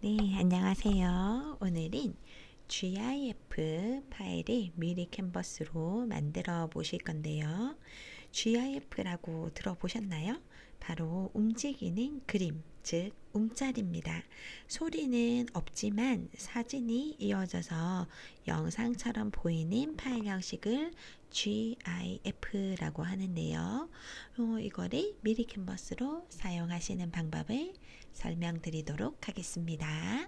네, 안녕하세요. 오늘은 GIF 파일을 미리 캔버스로 만들어 보실 건데요. GIF라고 들어보셨나요? 바로 움직이는 그림, 즉 움짤입니다. 소리는 없지만 사진이 이어져서 영상처럼 보이는 파일 형식을 GIF라고 하는데요. 이거를 미리 캔버스로 사용하시는 방법을 설명드리도록 하겠습니다.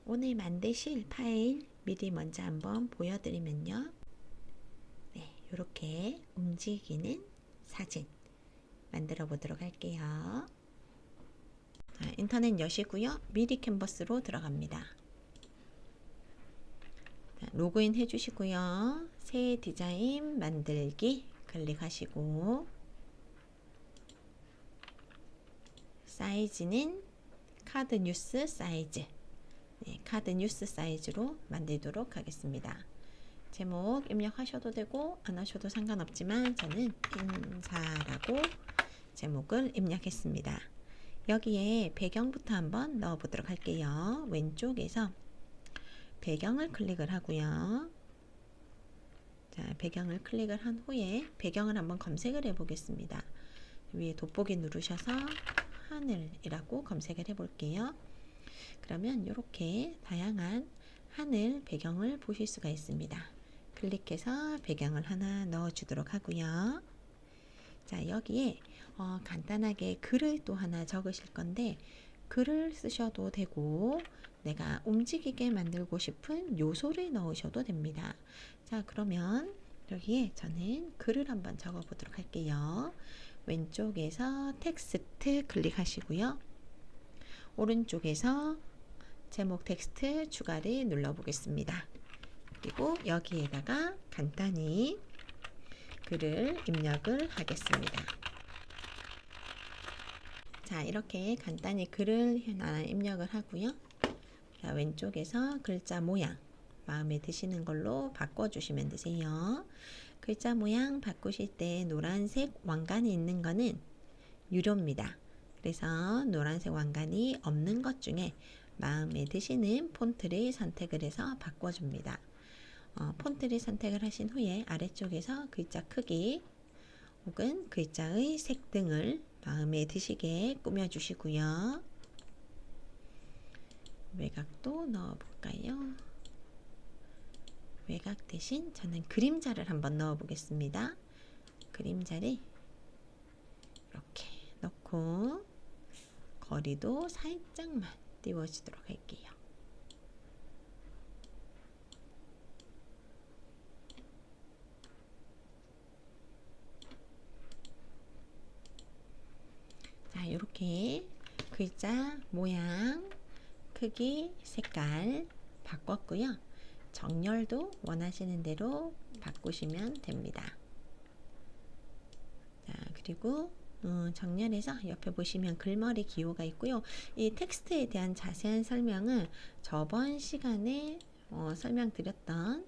오늘 만드실 파일 미리 먼저 한번 보여드리면요. 네, 이렇게 움직이는 사진 만들어 보도록 할게요. 자, 인터넷 여시고요. 미리 캔버스로 들어갑니다. 자, 로그인 해주시고요. 새 디자인 만들기 클릭하시고 사이즈는 카드 뉴스 사이즈, 네, 카드 뉴스 사이즈로 만들도록 하겠습니다. 제목 입력하셔도 되고 안 하셔도 상관없지만 저는 인사라고 제목을 입력했습니다. 여기에 배경부터 한번 넣어 보도록 할게요. 왼쪽에서 배경을 클릭을 하고요. 자, 배경을 클릭을 한 후에 배경을 한번 검색을 해 보겠습니다. 위에 돋보기 누르셔서 하늘이라고 검색을 해 볼게요. 그러면 이렇게 다양한 하늘 배경을 보실 수가 있습니다. 클릭해서 배경을 하나 넣어 주도록 하고요. 자, 여기에 간단하게 글을 또 하나 적으실 건데 글을 쓰셔도 되고 내가 움직이게 만들고 싶은 요소를 넣으셔도 됩니다. 자, 그러면 여기에 저는 글을 한번 적어 보도록 할게요. 왼쪽에서 텍스트 클릭하시고요. 오른쪽에서 제목 텍스트 추가를 눌러 보겠습니다. 그리고 여기에다가 간단히 글을 입력을 하겠습니다. 자, 이렇게 간단히 글을 하나 입력을 하고요. 자, 왼쪽에서 글자 모양 마음에 드시는 걸로 바꿔주시면 되세요. 글자 모양 바꾸실 때 노란색 왕관이 있는 거는 유료입니다. 그래서 노란색 왕관이 없는 것 중에 마음에 드시는 폰트를 선택을 해서 바꿔줍니다. 폰트를 선택을 하신 후에 아래쪽에서 글자 크기 혹은 글자의 색 등을 마음에 드시게 꾸며주시고요. 외곽도 넣어볼까요? 외곽 대신 저는 그림자를 한번 넣어보겠습니다. 그림자를 이렇게 넣고 거리도 살짝만 띄워주도록 할게요. 자, 이렇게 글자 모양, 크기, 색깔 바꿨고요. 정렬도 원하시는 대로 바꾸시면 됩니다. 자, 그리고 정렬해서 옆에 보시면 글머리 기호가 있고요. 이 텍스트에 대한 자세한 설명은 저번 시간에 설명드렸던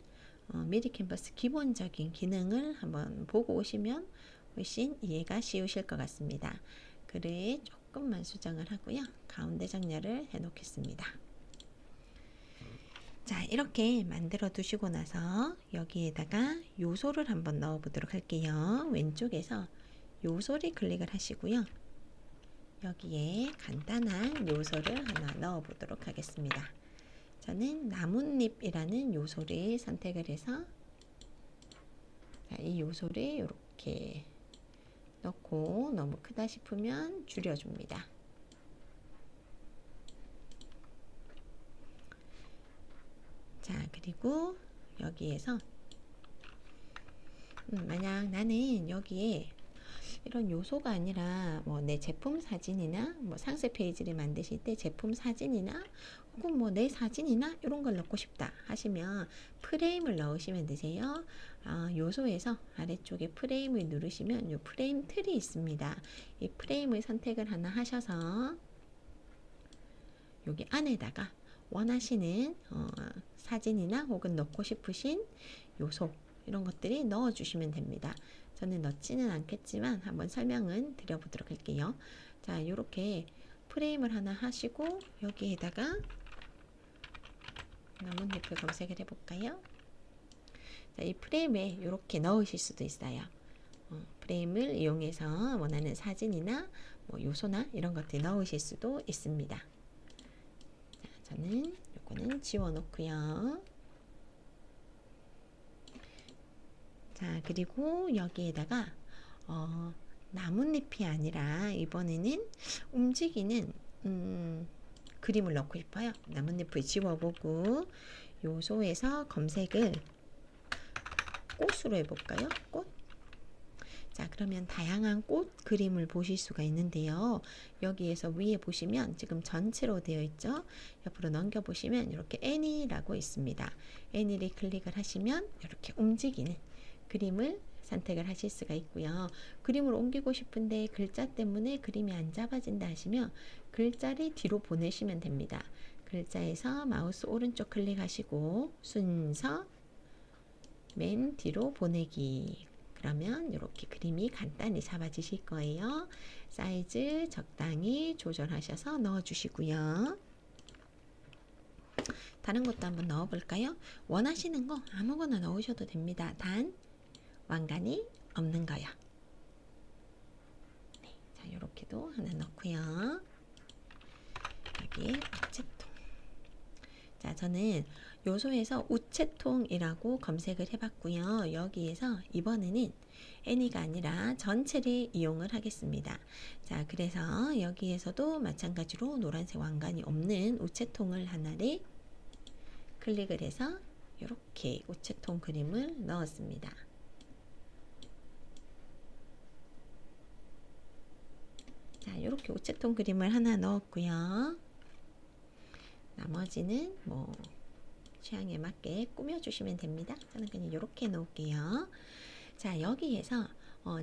미리 캔버스 기본적인 기능을 한번 보고 오시면 훨씬 이해가 쉬우실 것 같습니다. 글을 조금만 수정을 하고요. 가운데 정렬을 해 놓겠습니다. 자, 이렇게 만들어 두시고 나서 여기에다가 요소를 한번 넣어 보도록 할게요. 왼쪽에서 요소를 클릭을 하시고요. 여기에 간단한 요소를 하나 넣어 보도록 하겠습니다. 저는 나뭇잎이라는 요소를 선택을 해서 이 요소를 이렇게 넣고 너무 크다 싶으면 줄여줍니다. 자, 그리고 여기에서 만약 나는 여기에 이런 요소가 아니라 뭐 내 제품 사진이나 뭐 상세 페이지를 만드실 때 제품 사진이나 혹은 뭐 내 사진이나 이런 걸 넣고 싶다 하시면 프레임을 넣으시면 되세요. 요소에서 아래쪽에 프레임을 누르시면 이 프레임 틀이 있습니다. 이 프레임을 선택을 하나 하셔서 여기 안에다가 원하시는 사진이나 혹은 넣고 싶으신 요소 이런 것들이 넣어 주시면 됩니다. 저는 넣지는 않겠지만 한번 설명은 드려보도록 할게요. 자, 이렇게 프레임을 하나 하시고 여기에다가 나뭇잎을 검색을 해볼까요? 자, 이 프레임에 이렇게 넣으실 수도 있어요. 프레임을 이용해서 원하는 사진이나 뭐 요소나 이런 것들 넣으실 수도 있습니다. 자, 저는 요거는 지워놓고요. 자, 그리고 여기에다가 나뭇잎이 아니라 이번에는 움직이는 그림을 넣고 싶어요. 나뭇잎을 지워보고 요소에서 검색을 꽃으로 해볼까요? 꽃? 자, 그러면 다양한 꽃 그림을 보실 수가 있는데요. 여기에서 위에 보시면 지금 전체로 되어 있죠. 옆으로 넘겨 보시면 이렇게 애니라고 있습니다. 애니를 클릭을 하시면 이렇게 움직이는 그림을 선택을 하실 수가 있고요. 그림을 옮기고 싶은데 글자 때문에 그림이 안 잡아진다 하시면 글자를 뒤로 보내시면 됩니다. 글자에서 마우스 오른쪽 클릭하시고 순서 맨 뒤로 보내기. 그러면 이렇게 그림이 간단히 잡아지실 거예요. 사이즈 적당히 조절하셔서 넣어주시고요. 다른 것도 한번 넣어볼까요? 원하시는 거 아무거나 넣으셔도 됩니다. 단 왕관이 없는 거요. 네, 자, 이렇게도 하나 넣고요. 여기에 우체통. 자, 저는 요소에서 우체통이라고 검색을 해봤고요. 여기에서 이번에는 애니가 아니라 전체를 이용을 하겠습니다. 자, 그래서 여기에서도 마찬가지로 노란색 왕관이 없는 우체통을 하나를 클릭을 해서 이렇게 우체통 그림을 넣었습니다. 자, 이렇게 우체통 그림을 하나 넣었고요. 나머지는 뭐 취향에 맞게 꾸며주시면 됩니다. 저는 그냥 이렇게 놓을게요. 자, 여기에서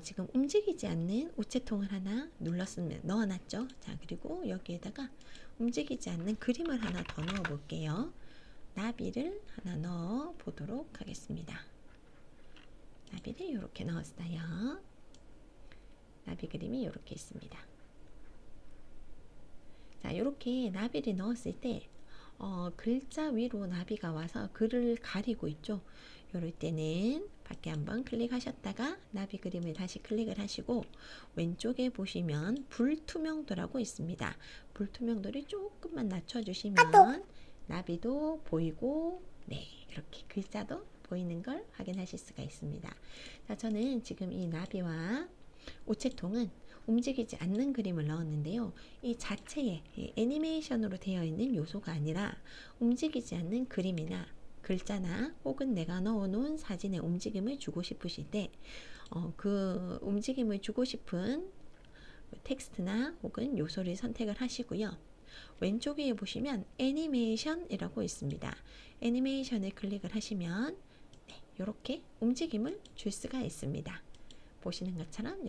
지금 움직이지 않는 우체통을 하나 넣어놨죠. 자, 그리고 여기에다가 움직이지 않는 그림을 하나 더 넣어 볼게요. 나비를 하나 넣어 보도록 하겠습니다. 나비를 이렇게 넣었어요. 나비 그림이 이렇게 있습니다. 자, 이렇게 나비를 넣었을 때 글자 위로 나비가 와서 글을 가리고 있죠. 이럴 때는 밖에 한번 클릭하셨다가 나비 그림을 다시 클릭을 하시고 왼쪽에 보시면 불투명도라고 있습니다. 불투명도를 조금만 낮춰주시면 나비도 보이고 네, 이렇게 글자도 보이는 걸 확인하실 수가 있습니다. 자, 저는 지금 이 나비와 우체통은 움직이지 않는 그림을 넣었는데요. 이 자체에 애니메이션으로 되어 있는 요소가 아니라 움직이지 않는 그림이나 글자나 혹은 내가 넣어놓은 사진의 움직임을 주고 싶으실 때 그 움직임을 주고 싶은 텍스트나 혹은 요소를 선택을 하시고요. 왼쪽 위에 보시면 애니메이션이라고 있습니다. 애니메이션을 클릭을 하시면 네, 이렇게 움직임을 줄 수가 있습니다. 보시는 것처럼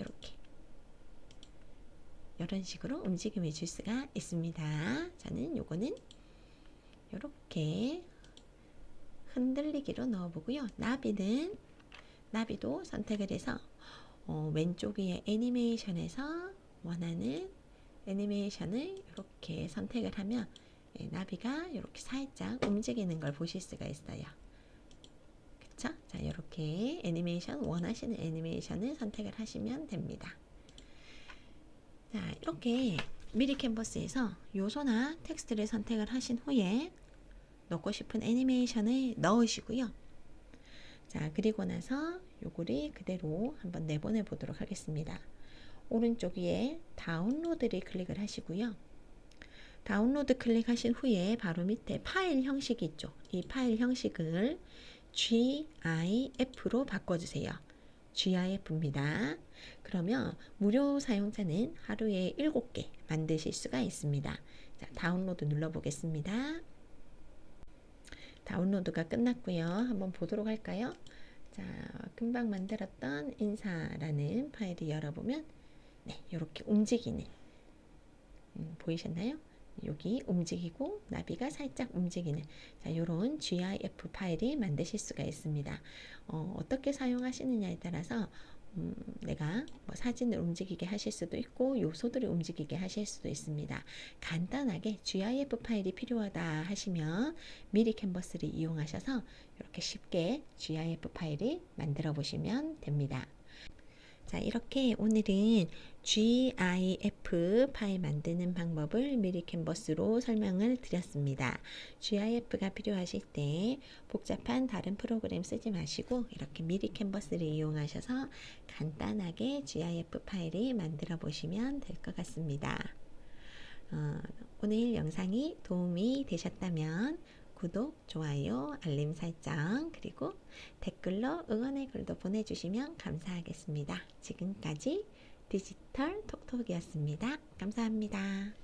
이런 식으로 움직임을 줄 수가 있습니다. 저는 요거는 이렇게 흔들리기로 넣어보고요. 나비도 선택을 해서 왼쪽 위에 애니메이션에서 원하는 애니메이션을 이렇게 선택을 하면 나비가 이렇게 살짝 움직이는 걸 보실 수가 있어요. 그쵸? 자, 이렇게 원하시는 애니메이션을 선택을 하시면 됩니다. 자, 이렇게 미리 캔버스에서 요소나 텍스트를 선택을 하신 후에 넣고 싶은 애니메이션을 넣으시고요. 자, 그리고 나서 요거를 그대로 한번 내보내 보도록 하겠습니다. 오른쪽 위에 다운로드를 클릭을 하시고요. 다운로드 클릭하신 후에 바로 밑에 파일 형식이 있죠. 이 파일 형식을 GIF로 바꿔주세요. GIF입니다. 그러면 무료 사용자는 하루에 7개 만드실 수가 있습니다. 자, 다운로드 눌러보겠습니다. 다운로드가 끝났고요. 한번 보도록 할까요? 자, 금방 만들었던 인사라는 파일을 열어보면 네, 이렇게 움직이는 보이셨나요? 여기 움직이고 나비가 살짝 움직이는 자, 이런 GIF 파일이 만드실 수가 있습니다. 어떻게 사용하시느냐에 따라서 내가 뭐 사진을 움직이게 하실 수도 있고 요소들을 움직이게 하실 수도 있습니다. 간단하게 GIF 파일이 필요하다 하시면 미리 캔버스를 이용하셔서 이렇게 쉽게 GIF 파일을 만들어 보시면 됩니다. 자, 이렇게 오늘은 GIF 파일 만드는 방법을 미리 캔버스로 설명을 드렸습니다. GIF가 필요하실 때 복잡한 다른 프로그램 쓰지 마시고 이렇게 미리 캔버스를 이용하셔서 간단하게 GIF 파일을 만들어 보시면 될 것 같습니다. 오늘 영상이 도움이 되셨다면 구독, 좋아요, 알림 설정, 그리고 댓글로 응원의 글도 보내주시면 감사하겠습니다. 지금까지 디지털 톡톡이었습니다. 감사합니다.